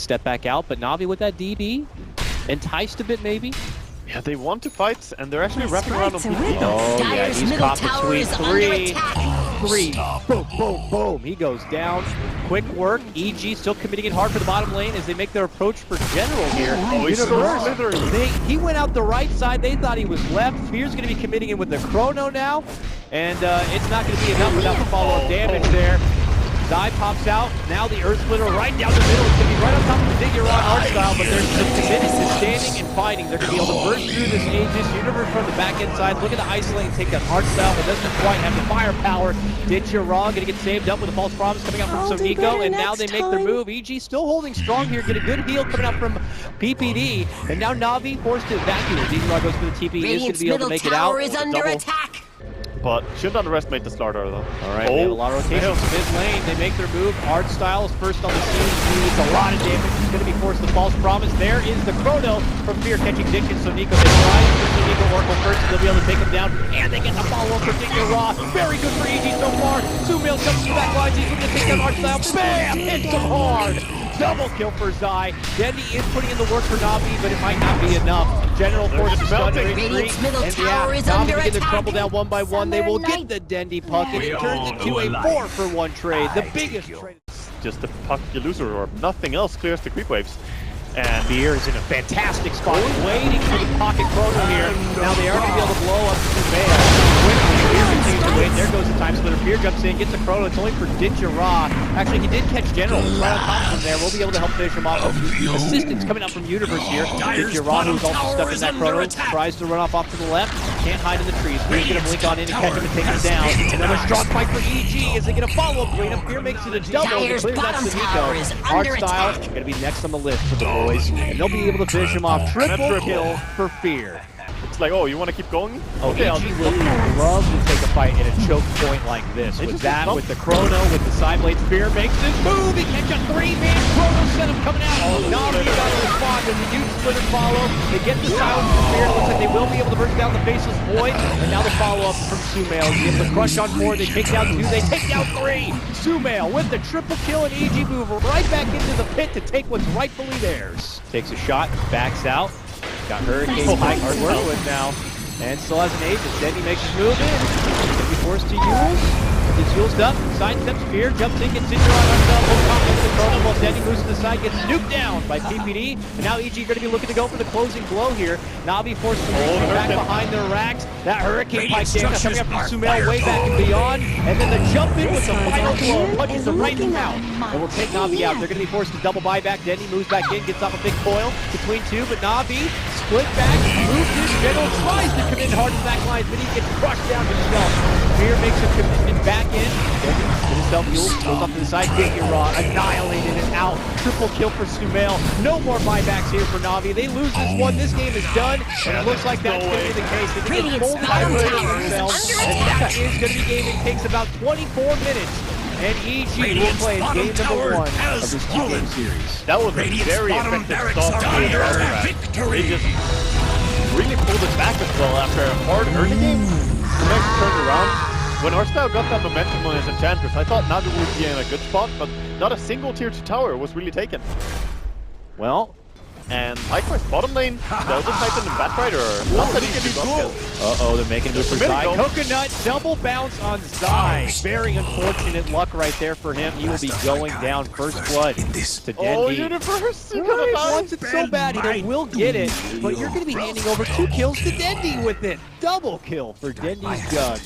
step back out, but Navi with that DB, enticed a bit maybe. Yeah, they want to fight, and they're actually wrapping around on PP. Oh yeah, Dyer's he's middle caught tower between is under attack. three. Boom, boom, boom. He goes down. Quick work. EG still committing it hard for the bottom lane as they make their approach for General here. Oh, he's so slithering. He went out the right side. They thought he was left. Fear's going to be committing in with the Chrono now, and it's not going to be enough without the follow-up damage there. Zai pops out. Now the Earth Splitter right down the middle. It's going to be right on top of the Digger on art style, but they're just committed to standing and fighting. They're going to be able to burst through this Aegis Universe from the back end side. Look at the isolate and take that art style, but doesn't quite have the firepower. Ditch your Raw, going to get saved up with a false promise coming out from Soniko, and now they make their move. EG still holding strong here. Get a good heal coming out from PPD, and now Navi forced to evacuate. Digimon goes for the TP. He is going to be able to make it out. Radiant's middle tower is under attack. But shouldn't underestimate the Slardar though. All right, we have a lot of rotations in mid lane. They make their move. Art Style is first on the scene. He needs a lot of damage. He's going to be forced to false promise. There is the Chrono from Fear catching Diction. So Nico they try for Nico Oracle first. They'll be able to take him down. And they get the follow-up for Digger Raw. Very good for EG so far. Sumail comes to the back lines. He's going to take down Art Style. Bam! Hits him hard. Double kill for Zai. Dendy is putting in the work for Navi, but it might not be enough. General forces stun rate 3, and Navi begin to crumble down one by one. They will get the Dendy puck, and it turns into a 4-for-1 trade, the biggest trade. Just the puck loser or nothing else clears the creep waves. And Fear is in a fantastic spot, waiting for the pocket Chrono here. Now they are going to be able to blow up Sumail. Fear continues to wait. There goes the time splitter. Fear jumps in, gets the Chrono. It's only for Ditchara. Actually, he did catch General. Right on top of him there. We'll be able to help finish him off. Assistance coming out from Universe here. Ditchara, who's also stuck in that Chrono, tries to run off to the left. Can't hide in the trees. Fear's going to blink on in and catch him and take him down. Another strong fight for EG as they get a follow-up cleanup. Fear makes it a double. Clears that to Nico. Art Style going to be next on the list for the boys. And they'll be able to finish him off. Triple kill for Fear. It's like, oh, you want to keep going? Okay, EG will love to take a fight at a choke point like this. With that, with the Chrono, with the side blades, Fear makes his move. He catches a 3-man Chrono setup coming out. Navi got to respond with the huge splitter follow. They get the silence from Fear. It looks like they will be able to bring down the Faceless Void. And now the follow-up from Sumail. They get the crush on 4. They take down 2. They take down 3. Sumail with the triple kill and EG move right back into the pit to take what's rightfully theirs. Takes a shot, backs out. Got Hurricane Pike to work with now, and still has an agent. Dendy makes his move in. He's going to be forced to use. Gets Yule's up, side steps Fear, jumps in, gets Cinder on himself, holds top into the Chrono, while Dendy moves to the side, gets nuked down by PPD, and now EG going to be looking to go for the closing blow here. Navi forced to retreat back behind their racks. That Hurricane Pike damage coming up from Sumail way back and beyond, and then the jump in with the final blow, punches him right in the mouth, and will take Navi out. They're going to be forced to double buyback. Dendy moves back in, gets off a big coil between 2, but Navi split back, moves in, General tries to commit hard to the back lines, but he gets crushed down himself. Fear makes a commitment back in. Dendy with himself goes off to the side, Digger Raw, annihilated and out. Triple kill for Sumail. No more buybacks here for Navi. They lose this one. This game is done, and it looks like that's going to be the case. They get full time themselves, and that is going to be a game that takes about 24 minutes. And EG will play game number 1 of this 2-game series. That was a very effective stop for They just really pulled it back as well after a hard early game. The next turned around. When Arstyle got that momentum on his Enchantress, I thought Navi would be in a good spot, but not a single tier 2 tower was really taken. Well, and likewise, bottom lane, Delta Titan and Batrider. Not that he can do cool. Uh-oh, they're making it for Zai. Coconut, double bounce on Zai. Very unfortunate luck right there for him. He will be going down first blood to Dendy. Oh, Universe! He wants it so bad, he will get it, but you're going to be handing over 2 kills to Dendy with it. Double kill for Dendy's gun.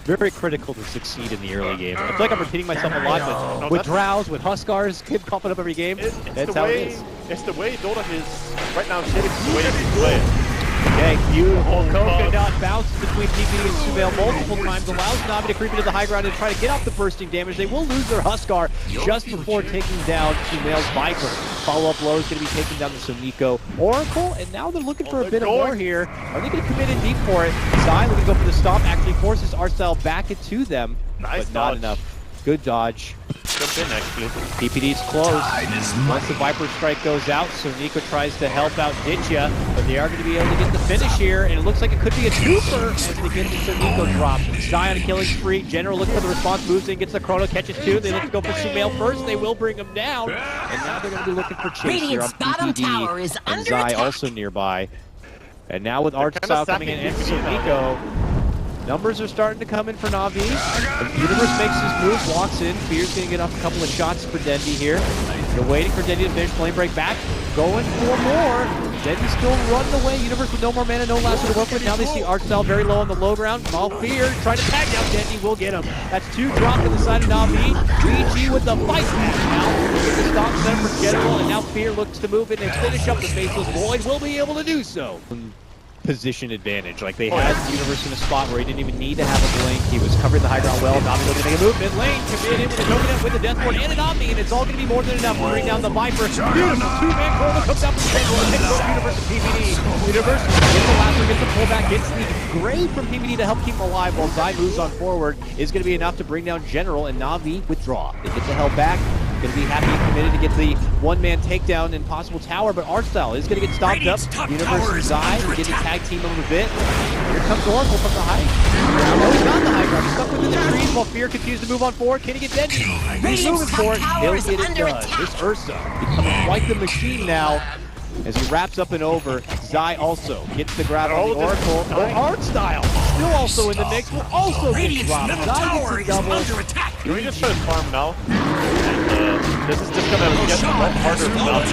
Very critical to succeed in the early game. I feel like I'm repeating myself a lot, but with Drows, with Huskars, keep popping up every game. That's how it is. It's the way Dota is right now shaping the way he's playing. Okay, beautiful Coconut bounces between PPD and Sumail multiple times, allows Navi to creep into the high ground and try to get off the bursting damage. They will lose their Huskar just before taking down Sumail's Viper. Follow-up low is going to be taking down the Soniko Oracle, and now they're looking for a bit of more here. Are they going to commit in deep for it? Zai looking to go for the stop, actually forces Arstyle back into them, but not enough. Good dodge. jump in actually. PPD's close. Once the Viper Strike goes out, so Nico tries to help out Ditya, but they are going to be able to get the finish here, and it looks like it could be a twofer as they get the Nico drop. Zion a killing spree. General looks for the response, moves in, gets the chrono, catches two. They look to go for Sumail first. They will bring him down, and now they're going to be looking for chase here on PPD, and Zai also nearby. And now with Artstyle coming in and Nico, numbers are starting to come in for Navi. Universe makes his move, walks in. Fear's going to get off a couple of shots for Dendy here. They're waiting for Dendy to finish. Flame break back. Going for more. Dendy still running away. Universe with no more mana, no lasso to work with. Now they see Artstyle very low on the low ground. All Fear trying to tag down Dendy. Will get him. That's two dropped to the side of Navi. GG with the fight back now. Get the stop center for General, and now Fear looks to move in and finish up the Faceless Void. Will be able to do so. Position advantage. Like they had the Universe in a spot where he didn't even need to have a blink. He was covering the high ground well. Navi looking to make a move. Mid lane, commit in with the coconut with the death ward and an Omni, and it's all going to be more than enough to bring down the Viper. Beautiful two-man chrono comes out from General and hits both Universe and PPD. Universe gets the lasso, gets the pullback, gets the grave from PPD to help keep him alive while Zai moves on forward. Is going to be enough to bring down General, and Navi withdraw. They get the hell back. Going to be happy and committed to get the one-man takedown and possible tower, but Artstyle is going to get stopped up. Universe and Zai get to tag team him a bit. Here comes Oracle from the high ground. Oh, he's not the high ground. He's stuck within the trees while Fear continues to move on forward. Can he get Dendy? He's moving forward. He'll get it done. This URSA becoming quite the machine now. As he wraps up and over, Zai also gets the grab on the Oracle. Artstyle still also in the mix, will also get dropped. Zai gets a double. Can we just try to farm now? This is just going to get a lot harder for Navi.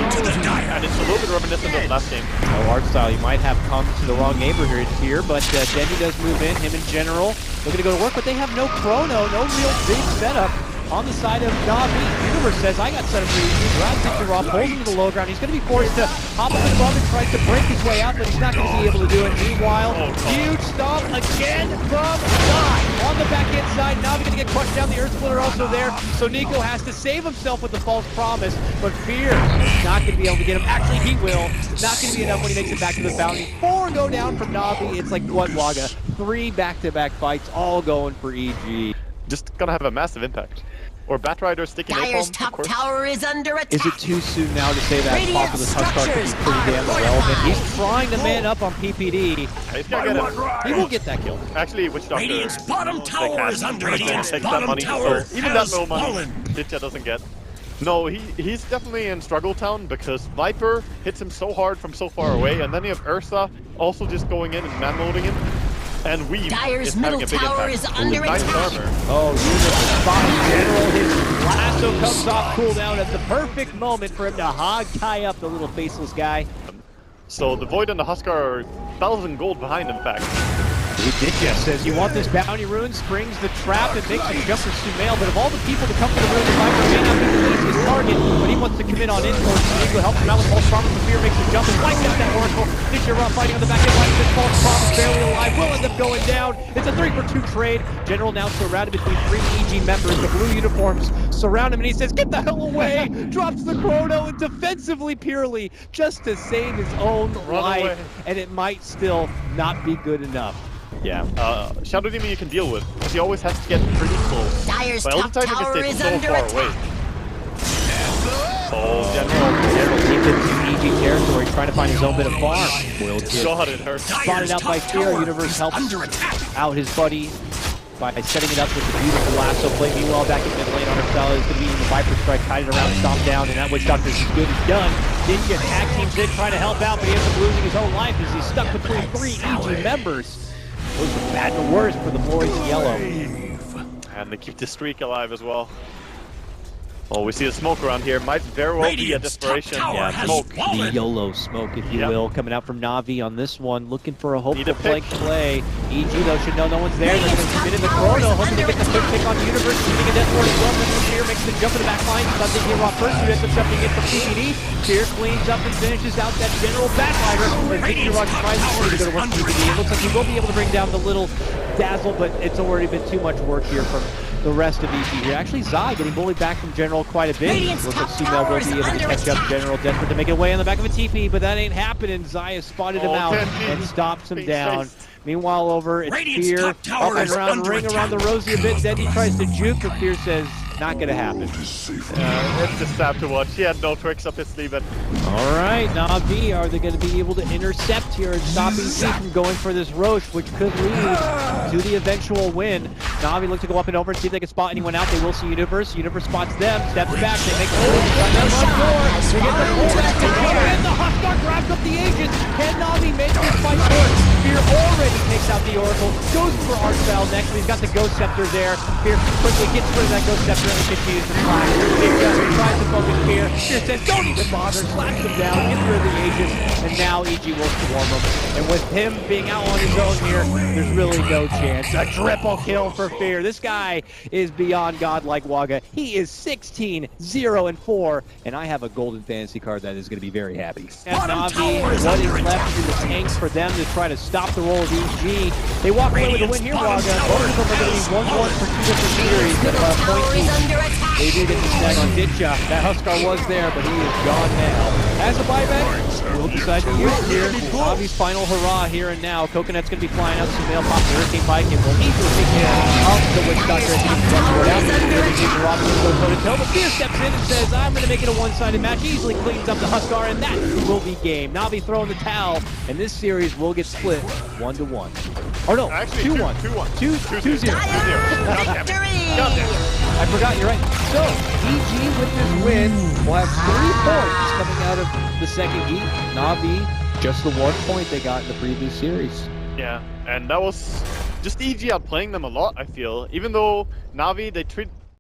And it's a little bit reminiscent of last game. Oh, Artstyle, you might have come to the wrong neighborhood here, but Dendy does move in, him in General. Looking to go to work, but they have no chrono, no real big setup. On the side of Navi, Universe says, I got set up for you. Grabs Victor Raw, pulls him to the low ground. He's going to be forced to hop up and above and tries to break his way out, but he's not going to be able to do it. Meanwhile, huge stomp again from Zai. On the back end side, Navi going to get crushed down. The Earth Splitter also there, so Nico has to save himself with the false promise, but Fear is not going to be able to get him. Actually, he will. Not going to be enough when he makes it back to the bounty. 4 go down from Navi. It's like what, Waga? 3 back-to-back fights, all going for EG. Just going to have a massive impact. Or Batrider sticking Dyer's top tower is under attack. Is it too soon now to say that possible Tuskar could be pretty damn irrelevant? He's trying to man up on PPD. He's gonna get it. He will get that kill. Actually, Witch Doctor. Radiant's bottom tower is under attack. Takes that Bottom money, tower so even that has little money, fallen. Ditya doesn't get. No, he's definitely in struggle town because Viper hits him so hard from so far away, and then you have Ursa also just going in and man-loading him. And Weave Dyer's is middle having a big tower impact. is under Nice attack. armor. Oh, Universe spotting General. His lasso comes off cooldown at the perfect moment for him to tie up the little faceless guy. So the Void and the Huskar are 1,000 gold behind, in fact. Ditya says, you want this bounty rune, springs the trap, and makes him jump for Sumail, but of all the people to come to the rune, the Viper may not be the easiest target, but he wants to commit on influence. Nico helps him out with false promise, the Fear makes him jump and wipes out that Oracle. Ditya Raw fighting on the back end line, this false promise barely alive, will end up going down. It's a 3-for-2 trade. General now surrounded between 3 EG members, the blue uniforms surround him, and he says, get the hell away, drops the chrono, and defensively purely, just to save his own life, and it might still not be good enough. Yeah. Shadow Demon you can deal with, because he always has to get pretty close. Dyer's But top Elder Titan tower can is stay so under far attack. away. Oh, General Deep into EG territory, trying to find his own bit of farm. Will get God, it hurts. spotted out by Fear. Universe helps out his buddy by setting it up with the beautiful lasso play. Meanwhile, back in mid lane, Artstyle is going to be in the Viper Strike, tied it around, stomp down, and that Witch Doctor is as good as done. Ditya tag teams in, trying to help out, but he ends up losing his own life as he's stuck between 3 EG members. Those are bad and worse for the boys in yellow. And they keep the streak alive as well. Oh, we see a smoke around here. Might very well be a desperation. Yeah, smoke. The YOLO smoke, if you will, coming out from Navi on this one, looking for a hopeful flank play. EG, though, should know no one's there. They're going to commit in the chrono, hoping to get the quick pick on Universe, shooting a death ward as well. Then Fear makes the jump in the back line. He's not thinking about first, who ends up jumping in from PPD. Fear cleans up and finishes out that General backlighter. And Victor Rock tries to go to work PPD. It looks like he will be able to bring down the little dazzle, but it's already been too much work here from the rest of EG here. Actually, Zai getting bullied back from General quite a bit. Looks like Sumail will be able to catch up General, desperate to make it away on the back of a TP, but that ain't happening. Zai has spotted him out and stops him down. Meanwhile, over, it's Fear, up and around, ring around the rosy a bit. Dendy tries to juke, but Fear says, Not gonna happen. It's just sad to watch. He had no tricks up his sleeve. And All right, Navi, are they going to be able to intercept here and stop EG from going for this Roche, which could lead to the eventual win? Navi look to go up and over and see if they can spot anyone out. They will see Universe. Universe spots them, steps back, they make they get the pullback to come in. The Huskar grabs up the agent. Can Navi make this fight work? Fear already takes out the Oracle, goes for Arcel next, but he's got the Ghost Scepter there. Fear quickly gets rid of that Ghost Scepter and continues to fly. Fear tries to focus Fear. Fear says, don't even bother, slaps him down, gets rid of the agent, and now EG will swarm him. And with him being out on his own here, there's really no chance. A triple kill for Fear. This guy is beyond godlike Waga. He is 16, 0, and 4, and I have a golden fantasy card that is going to be very happy. And Navi, what is left in the tanks for them to try to stop the roll of EG? They walk away with a win here, Waga. Both of them are going to be 1-1 for 2 different series. Point each. They do get the snag on Ditcha. That Huskar was there, but he is gone now. As a buyback, we'll decide to use it here. Navi's final hurrah here and now. Coconut's going to be flying out. Sumail pops the Hurricane Pike and will easily take care of the Witch Doctor as he gets go down. Robinson goes toe-to-toe, but Fear steps in and says, I'm going to make it a one-sided match. Easily cleans up the Huskar, and that will be game. Navi throwing the towel, and this series will get split 1-1. Or no, 2-1. 2-0. I forgot, you're right. So, EG with this win will have 3 points coming out of the second heat. Navi, just the 1 point they got in the previous series. yeah, and that was just EG outplaying them a lot, I feel. Even though Navi, they